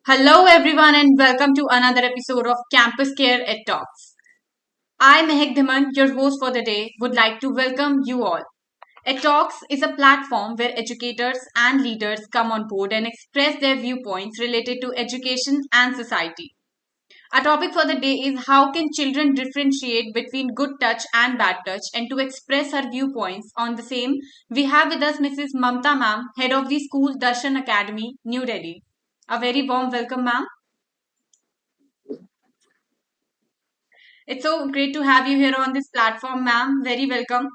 Hello, everyone, and welcome to another episode of Campus Care Ed Talks. I, Mehek Dhiman, your host for the day, would like to welcome you all. Ed Talks is a platform where educators and leaders come on board and express their viewpoints related to education and society. Our topic for the day is how can children differentiate between good touch and bad touch, and to express her viewpoints on the same, we have with us Mrs. Mamta ma'am, head of the school Darshan Academy, New Delhi. A very warm welcome, ma'am. It's so great to have you here on this platform, ma'am. Very welcome.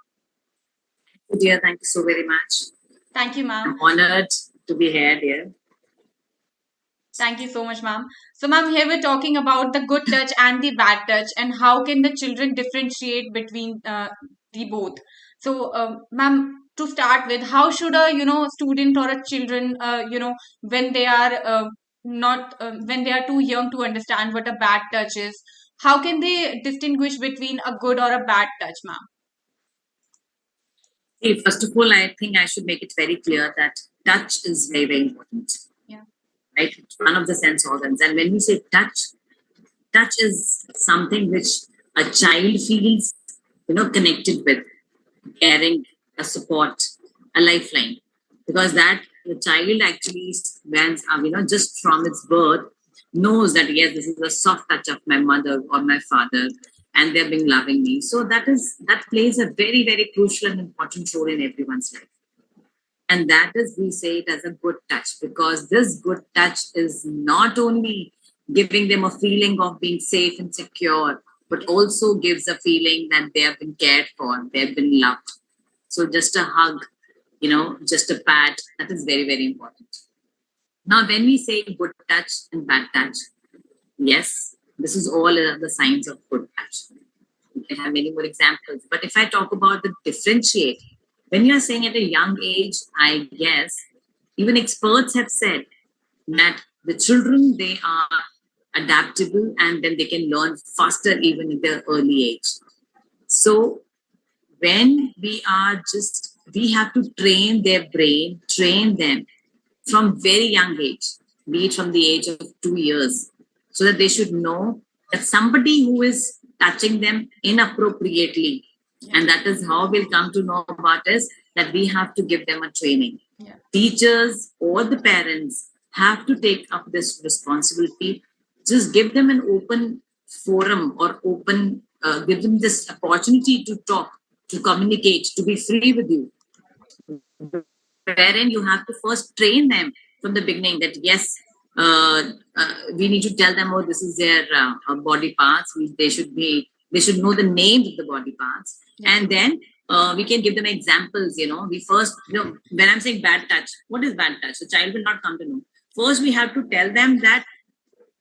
Dear, thank you so very much. Thank you, ma'am. I'm honored to be here, dear. Thank you so much, ma'am. So, ma'am, here we're talking about the good touch and the bad touch, and how can the children differentiate between the both. So, ma'am, to start with, how should a student or a children when they are not when they are too young to understand what a bad touch is, how can they distinguish between a good or a bad touch, ma'am? See, first of all, I think I should make it very clear that touch is very, very important. Yeah. Right? It's one of the sense organs. And when we say touch, touch is something which a child feels, connected with, caring, a support, a lifeline. Because that the child actually, when, just from its birth, knows that yes, this is a soft touch of my mother or my father, and they've been loving me. So that plays a very, very crucial and important role in everyone's life. And that is, we say it as a good touch, because this good touch is not only giving them a feeling of being safe and secure, but also gives a feeling that they have been cared for, they've been loved. So just a hug, just a pat, that is very, very important. Now, when we say good touch and bad touch, yes, this is all the signs of good touch. We can have many more examples. But if I talk about the differentiate, when you are saying at a young age, I guess even experts have said that the children, they are adaptable and then they can learn faster even at their early age. So when we have to train their brain, train them from very young age, be it from the age of 2 years, so that they should know that somebody who is touching them inappropriately, and that is how we'll come to know about is that we have to give them a training. Yeah. Teachers or the parents have to take up this responsibility. Just give them an open forum or give them this opportunity to talk, to communicate, to be free with you, wherein you have to first train them from the beginning that yes, we need to tell them, oh, this is their body parts. They should know the names of the body parts, and then we can give them examples. We first, when I'm saying bad touch, what is bad touch? The child will not come to know. First, we have to tell them that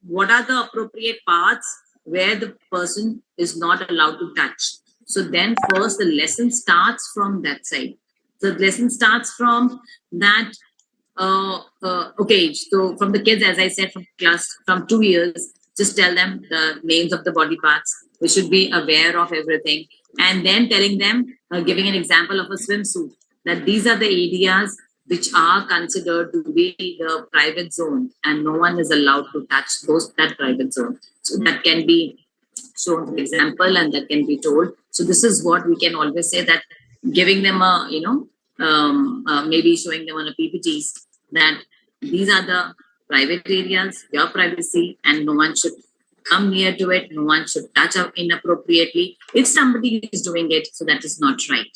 what are the appropriate parts where the person is not allowed to touch. So then first the lesson starts from that side. So the lesson starts from that. Okay, so from the kids, as I said, from 2 years, just tell them the names of the body parts. We should be aware of everything, and then telling them, giving an example of a swimsuit, that these are the areas which are considered to be the private zone, and no one is allowed to touch that private zone. So that can be shown an example, and that can be told. So this is what we can always say, that giving them a maybe showing them on a PPTs that these are the private areas, your privacy, and no one should come near to it. No one should touch up inappropriately. If somebody is doing it, so that is not right.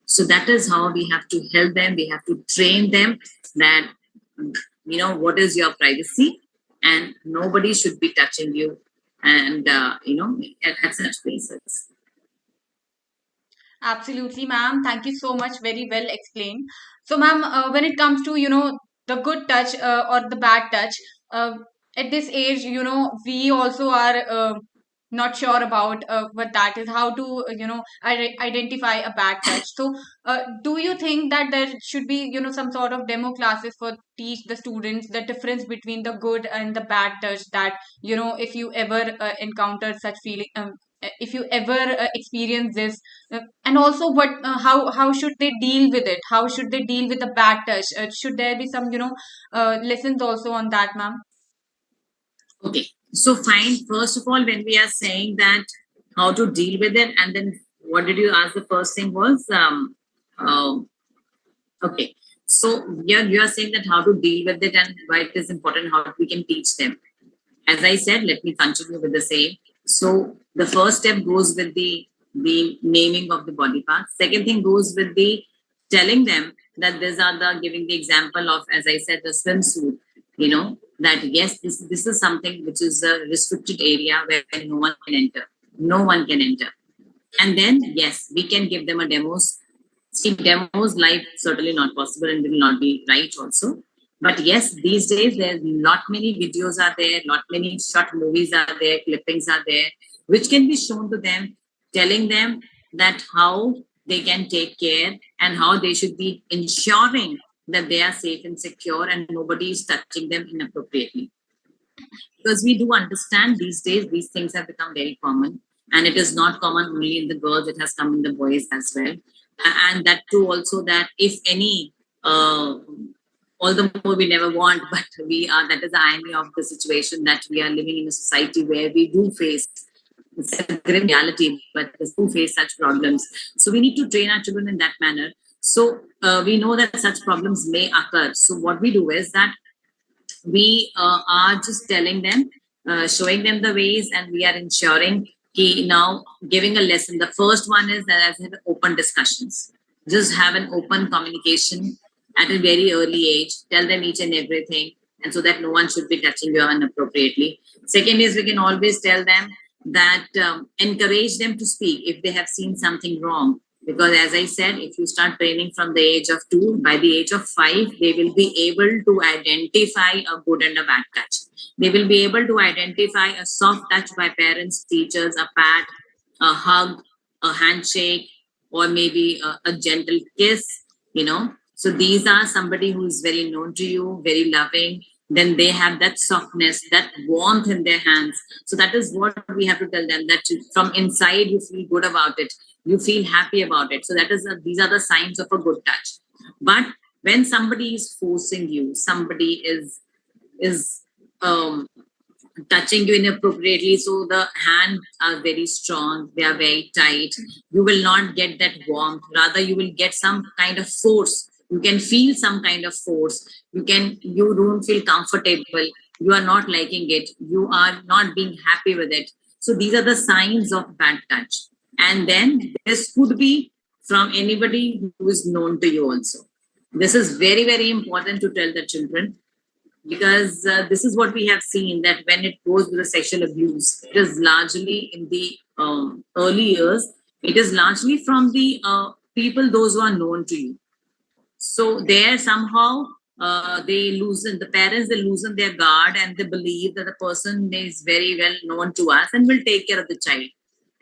So that is how we have to help them. We have to train them that, what is your privacy, and nobody should be touching you, and, at such places. Absolutely, ma'am. Thank you so much. Very well explained. So, ma'am, when it comes to the good touch or the bad touch, uh, at this age, we also are not sure about what that is. How to identify a bad touch. So, do you think that there should be some sort of demo classes for teach the students the difference between the good and the bad touch? That if you ever encounter such feeling. If you ever experience this, and also what how should they deal with it, how should they deal with the bad touch, should there be some lessons also on that, ma'am? Okay. So fine. First of all, when we are saying that how to deal with it, and then what did you ask? The first thing was uh, okay. So you are saying that how to deal with it and why it is important, how we can teach them. As I said, let me continue with the same. So the first step goes with the naming of the body parts. Second thing goes with the telling them that these are the giving the example of, as I said, the swimsuit. You know that yes, this is something which is a restricted area where no one can enter. No one can enter. And then yes, we can give them a demos. See, demos live certainly not possible and will not be right also. But yes, these days there's not many videos are there, not many short movies are there, clippings are there, which can be shown to them, telling them that how they can take care and how they should be ensuring that they are safe and secure and nobody is touching them inappropriately. Because we do understand these days these things have become very common, and it is not common only in the girls, it has come in the boys as well. And that too also, that if any all the more we never want, but we are, that is the irony of the situation, that we are living in a society where we do face, it's a grim reality, but we do face such problems. So we need to train our children in that manner. So we know that such problems may occur. So what we do is that we are just telling them, showing them the ways, and we are ensuring now giving a lesson. The first one is that as have open discussions. Just have an open communication at a very early age. Tell them each and everything, and so that no one should be touching you inappropriately. Second is we can always tell them that encourage them to speak if they have seen something wrong, because as I said, if you start training from the age of 2, by the age of 5 they will be able to identify a good and a bad touch. They will be able to identify a soft touch by parents, teachers, a pat, a hug, a handshake, or maybe a gentle kiss, you know. So these are somebody who is very known to you, very loving. Then they have that softness, that warmth in their hands. So that is what we have to tell them, that from inside you feel good about it, you feel happy about it. So that is these are the signs of a good touch. But when somebody is forcing you, somebody is um, touching you inappropriately, so the hands are very strong, they are very tight, you will not get that warmth, rather you will get some kind of force. You can feel some kind of force. You don't feel comfortable, you are not liking it, you are not being happy with it. So these are the signs of bad touch. And then this could be from anybody who is known to you also. This is very, very important to tell the children, because this is what we have seen, that when it goes with the sexual abuse, it is largely in the early years, it is largely from the people, those who are known to you. So there somehow they loosen, the parents, they loosen their guard and they believe that the person is very well known to us and will take care of the child.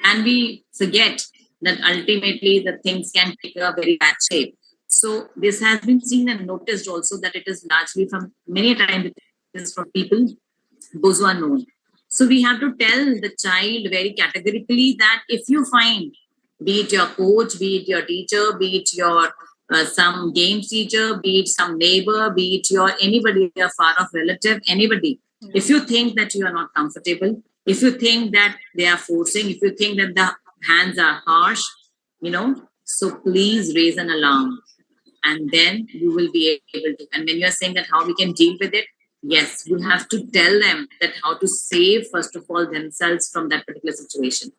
And we forget that ultimately the things can take a very bad shape. So this has been seen and noticed also, that it is largely from, many times it is from people, those who are known. So we have to tell the child very categorically that if you find, be it your coach, be it your teacher, be it your some games teacher, be it some neighbor, be it your anybody, your far off relative, anybody, if you think that you are not comfortable, if you think that they are forcing, if you think that the hands are harsh, you know, so please raise an alarm, and then you will be able to. And when you are saying that how we can deal with it, yes, you have to tell them that how to save, first of all, themselves from that particular situation.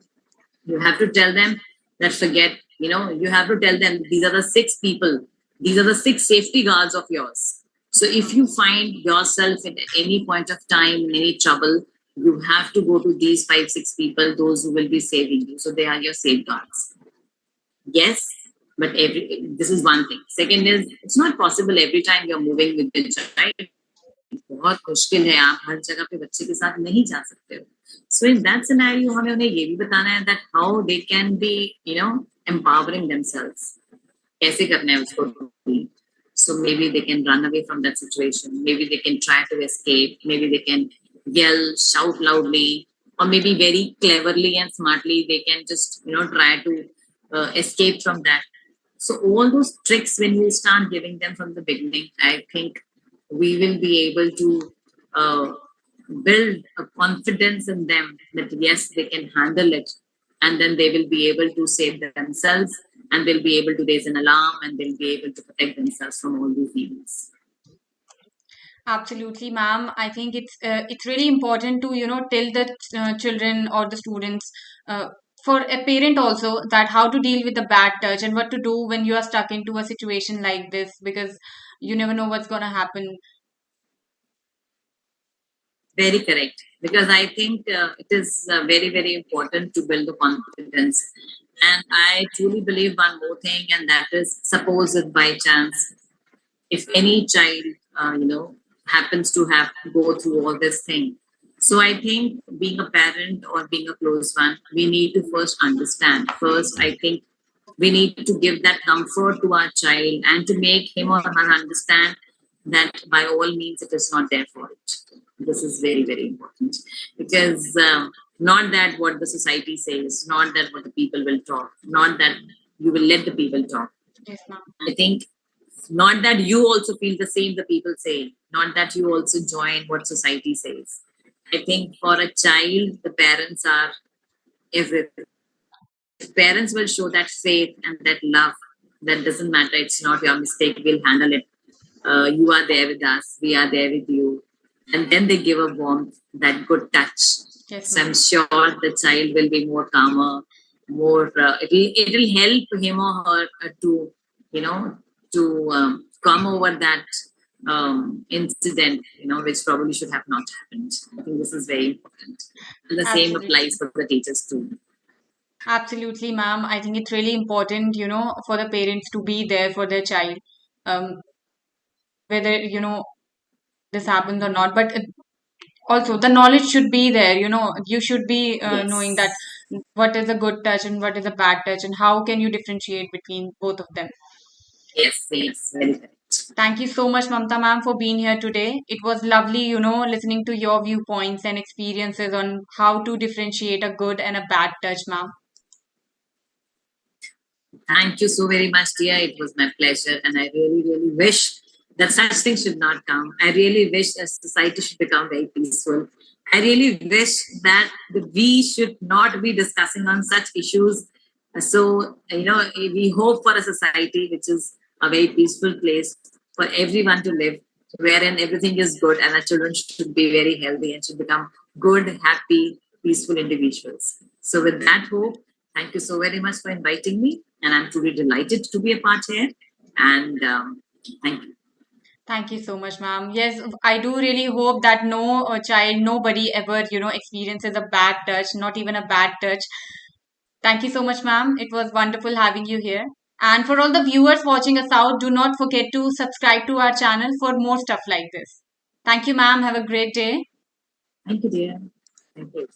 You have to tell them that forget, you know, you have to tell them these are the 6 people, these are the 6 safety guards of yours. So if you find yourself at any point of time in any trouble, you have to go to these 5, 6 people, those who will be saving you. So they are your safeguards. Yes, but every, this is one thing. Second is, it's not possible every time you're moving with the child. बहुत मुश्किल है, आप हर जगह पे बच्चे के साथ नहीं जा सकते हो. So in that scenario हमें उन्हें ये भी बताना है that how they can be, you know, empowering themselves. कैसे करना है उसको. So maybe they can run away from that situation, maybe they can try to escape, maybe they can yell, shout loudly, or maybe very cleverly and smartly they can just, you know, try to escape from that. So all those tricks, when we start giving them from the beginning, I think we will be able to uh, build a confidence in them that yes, they can handle it, and then they will be able to save themselves, and they'll be able to raise an alarm, and they'll be able to protect themselves from all these evils. Absolutely, ma'am. I think it's really important to tell the children or the students, uh, for a parent also, that how to deal with the bad touch and what to do when you are stuck into a situation like this, because you never know what's gonna happen. Very correct. Because I think it is very, very important to build the confidence. And I truly believe one more thing, and that is, suppose if by chance, if any child, happens to have go through all this thing. So I think being a parent or being a close one, we need to first understand. First, I think we need to give that comfort to our child and to make him or her understand that by all means it is not their fault. This is very, very important, because not that what the society says, not that what the people will talk, not that you will let the people talk. Yes, ma'am. I think not that you also feel the same the people say, not that you also join what society says. I think for a child, the parents are everything. If parents will show that faith and that love, that doesn't matter, it's not your mistake, we'll handle it. You are there with us, we are there with you. And then they give a warmth, that good touch. Yes, So I'm ma'am. sure the child will be more calmer, more, it'll help him or her to, you know, to come over that incident, which probably should have not happened. I think this is very important. And the same applies Absolutely. for the teachers too. Absolutely, ma'am. I think it's really important, for the parents to be there for their child, whether, this happens or not. But also, the knowledge should be there, you should be knowing that Yes. what is a good touch and what is a bad touch, and how can you differentiate between both of them. Yes, yes, very correct. Thank you so much, Mamta ma'am, for being here today. It was lovely, listening to your viewpoints and experiences on how to differentiate a good and a bad touch, ma'am. Thank you so very much, dear. It was my pleasure. And I really, really wish that such things should not come. I really wish a society should become very peaceful. I really wish that we should not be discussing on such issues. So, we hope for a society which is a very peaceful place for everyone to live, wherein everything is good and our children should be very healthy and should become good, happy, peaceful individuals. So, with that hope, thank you so very much for inviting me, and I'm truly delighted to be a part here. And thank you. Thank you so much, ma'am. Yes, I do really hope that no child, nobody ever, experiences a bad touch, not even a bad touch. Thank you so much, ma'am. It was wonderful having you here. And for all the viewers watching us out, do not forget to subscribe to our channel for more stuff like this. Thank you, ma'am. Have a great day. Thank you, dear. Thank you.